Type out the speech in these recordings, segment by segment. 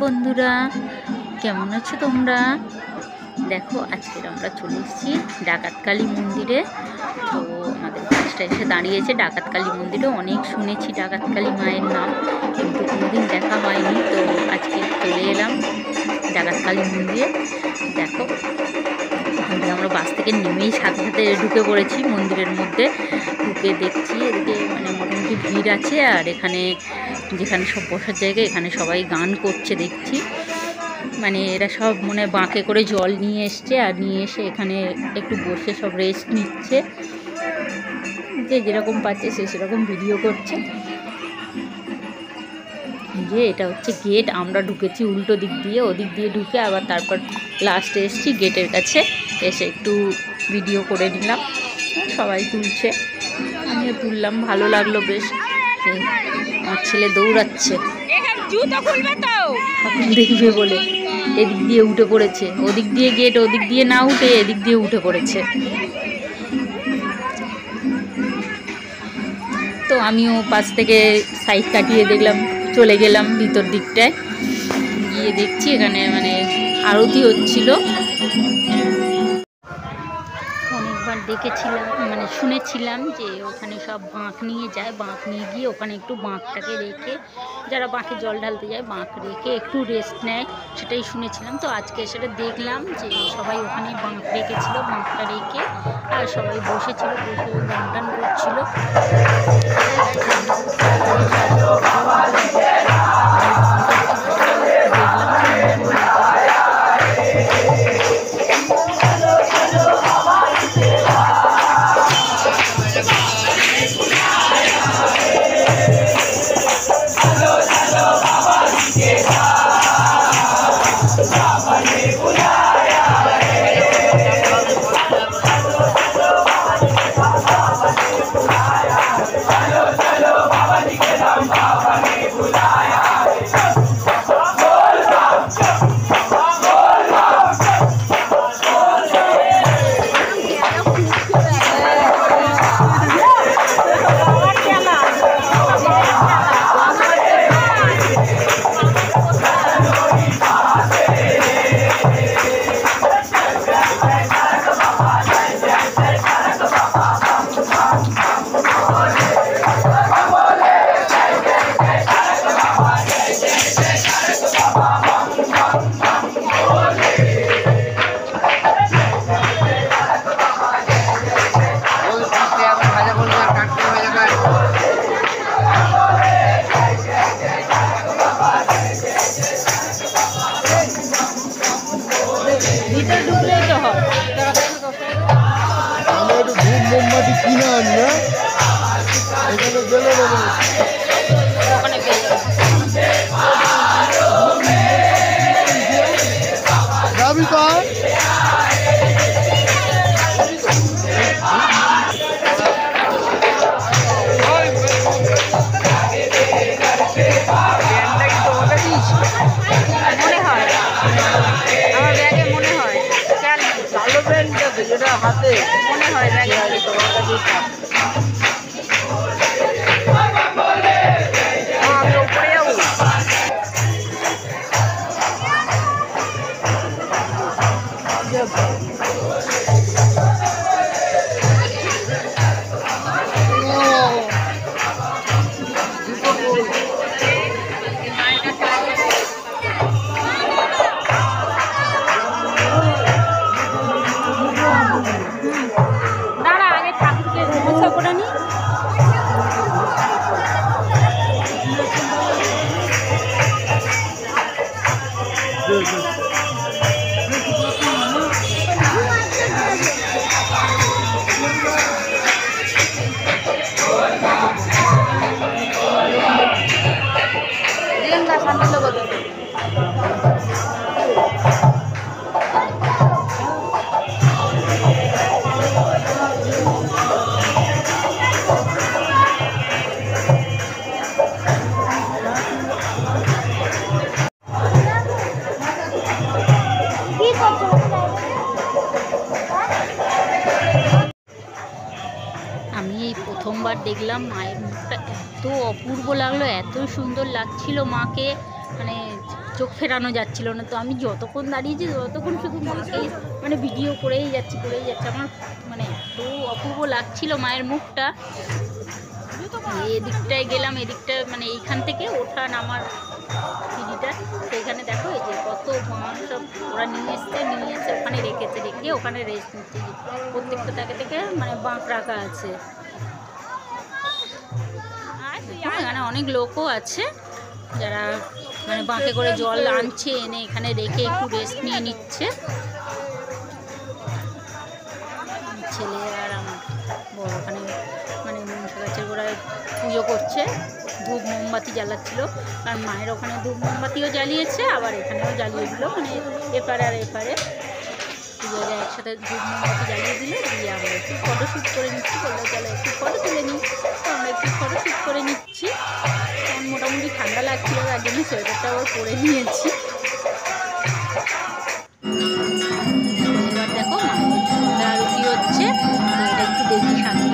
বন্ধুরা, কেমন আছো তোমরা? দেখো আজকে আমরা চলে এসেছি ডাকাতকালী মন্দিরে। তো আমাদের বাসটা এসে দাঁড়িয়েছে ডাকাতকালী মন্দিরে। অনেক শুনেছি ডাকাতকালী মায়ের নাম, কিন্তু কোনোদিন দেখা হয়নি। তো আজকে চলে এলাম ডাকাতকালী মন্দিরে। দেখো আমরা বাস থেকে নেমেই সাথে সাথে ঢুকে পড়েছি মন্দিরের মধ্যে। ঢুকে দেখছি এদিকে মোটামুটি ভিড় আছে, আর এখানে যেখানে সব বসার জায়গা এখানে সবাই গান করছে দেখছি। এরা সব বাঁকে করে জল নিয়ে এসছে, আর নিয়ে এসে এখানে একটু বসে সব রেস্ট নিচ্ছে। যে যেরকম পাচ্ছে সে সেরকম ভিডিও করছে। যে এটা হচ্ছে গেট, আমরা ঢুকেছি উল্টো দিক দিয়ে, ওদিক দিয়ে ঢুকে আবার তারপর লাস্টে এসেছি গেটের কাছে। এসে একটু ভিডিও করে নিলাম, সবাই তুলছে, আমিও তুললাম, ভালো লাগলো বেশ। আমার ছেলে দৌড়াচ্ছে দেখবে বলে, এদিক দিয়ে উঠে পড়েছে, ওদিক দিয়ে গেট, ওদিক দিয়ে না উঠে এদিক দিয়ে উঠে পড়েছে। তো আমিও পাশ থেকে সাইড কাটিয়ে দেখলাম, চলে গেলাম ভিতর দিকটায়। গিয়ে দেখছি এখানে আরতি হচ্ছিল। অনেকবার দেখেছিলাম, শুনেছিলাম যে ওখানে সব বাঁক নিয়ে যায়, বাঁক নিয়ে গিয়ে ওখানে একটু বাঁকটাকে রেখে, যারা বাঁকে জল ঢালতে যায় বাঁক রেখে একটু রেস্ট নেয়, সেটাই শুনেছিলাম। তো আজকে সেটা দেখলাম যে সবাই ওখানে বাঁক রেখেছিল, বাঁকটা রেখে আর সবাই বসেছিল, বসে গান টান করছিল। মোমবাতি কিনে আনি না, এখানে গেলে যাবি তো। মনে হয় আমার ব্যাগে, মনে হয় কালো প্যান্ট আছে যেটা হাতে, মনে হয় ব্যাগে তোমার কাছে। আমি উপরে যাবো। দাঁড়া, আগে ঠাকুরকে নমস্কার করে নি। প্রথমবার দেখলাম মায়ের মুখটা, এত অপূর্ব লাগলো, এত সুন্দর লাগছিল মাকে। চোখ ফেরানো যাচ্ছিল না। তো আমি যতক্ষণ দাঁড়িয়েছি ততক্ষণ শুধু মাকে মানে ভিডিও করেই যাচ্ছি। আমার মানে এত অপূর্ব লাগছিল মায়ের মুখটা। এদিকটায় গেলাম, এদিকটা মানে এইখান থেকে ওঠা নামার সিঁড়িটা, সেইখানে দেখো এই যে কত বাঁশ সব ওরা নিয়ে এসে ওখানে রেখে ওখানে রেস্ট নিচ্ছে। প্রত্যেকটা থেকে মানে বাঁক রাখা আছে। এখানে অনেক লোকও আছে যারা মানে বাঁকে করে জল আনছে, এনে এখানে রেখে একটু রেস্ট নিয়ে নিচ্ছে। ছেলে আর আমার বড় ওখানে মানে মনসা গাছের গোড়ায় পুজো করছে, ধূপ মোমবাতি জ্বালাচ্ছিল। কারণ মায়ের ওখানে ধূপ মোমবাতিও জ্বালিয়েছে, আবার এখানেও জ্বালিয়ে দিল, মানে এপারে আর এপারে পুজোটা একসাথে ধূপ মোমবাতি জ্বালিয়ে দিলে। দিয়ে আমরা একটু ফটোশ্যুট করে নিচ্ছি, বললো চলো একটু ফটো তুলে নিই। তো আমরা একটু ফটোশ্যুট করে নিচ্ছি। কারণ মোটামুটি ঠান্ডা লাগছিল, তার জন্য সোয়েটারটা আবার পরে নিয়েছি। এবার দেখো সন্ধ্যা আরতি হচ্ছে, তো এটা একটু দেখি শান্তি।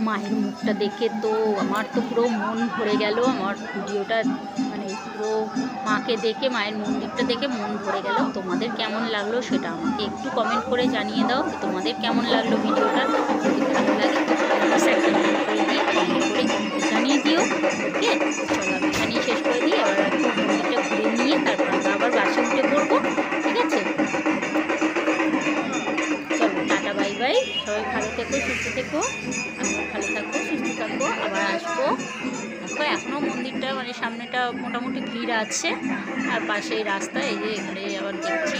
মায়ের মুখটা দেখে তো আমার তো পুরো মন ভরে গেল। আমার ভিডিওটা মানে পুরো মাকে দেখে, মায়ের মন্দিরটা দেখে মন ভরে গেল। তোমাদের কেমন লাগলো সেটা আমাকে একটু কমেন্ট করে জানিয়ে দাও। তোমাদের কেমন লাগলো ভিডিওটা? যদি ভালো লাগে কমেন্ট করে জানিয়ে দিও। ওকে, চলো আমি এখানেই শেষ করে দিই। এবার একটু মন্দিরটা ঘুরে নিয়ে তারপর আমরা আবার বাসে উঠে পড়বো। ঠিক আছে, চলো টাটা, বাই বাই। সবাই ভালো থেকো, সুস্থ থেকো। আমিও ভালো থাকবো, সুস্থ থাকবো। আবার আসবো। দেখো এখনও মন্দিরটা মানে সামনেটা মোটামুটি ভিড় আছে, আর পাশে রাস্তা এই যে এখানে আবার দেখছি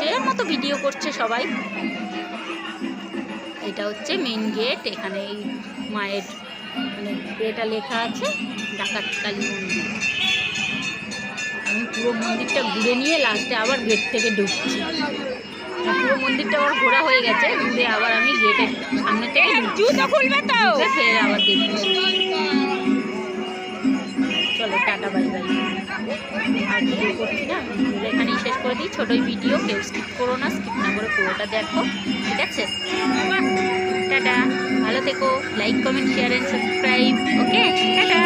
যে মতো ভিডিও করছে সবাই। এটা হচ্ছে মেন গেট। এখানে এই মায়ের মানে এটা লেখা আছে ডাকাতকালী মন্দির। আমি পুরো মন্দিরটা ঘুরে নিয়ে লাস্টে আবার গেট থেকে ঢুকছি। পুরো মন্দিরটা আবার ঘোরা হয়ে গেছে, ঘুরে আবার আমি গেটের সামনে থেকে জুতো খুলবে তো ফের আবার দেখছি। চলো টাটা, বাই বাই। আর ভিডিও করছি না, এখানেই শেষ করে দিই। ছোটোই ভিডিও, কেউ স্কিপ করো না, স্কিপ না করে পুরোটা দেখো। ঠিক আছে, টাটা, ভালো থেকো। Like, comment, share and subscribe. Okay, tata.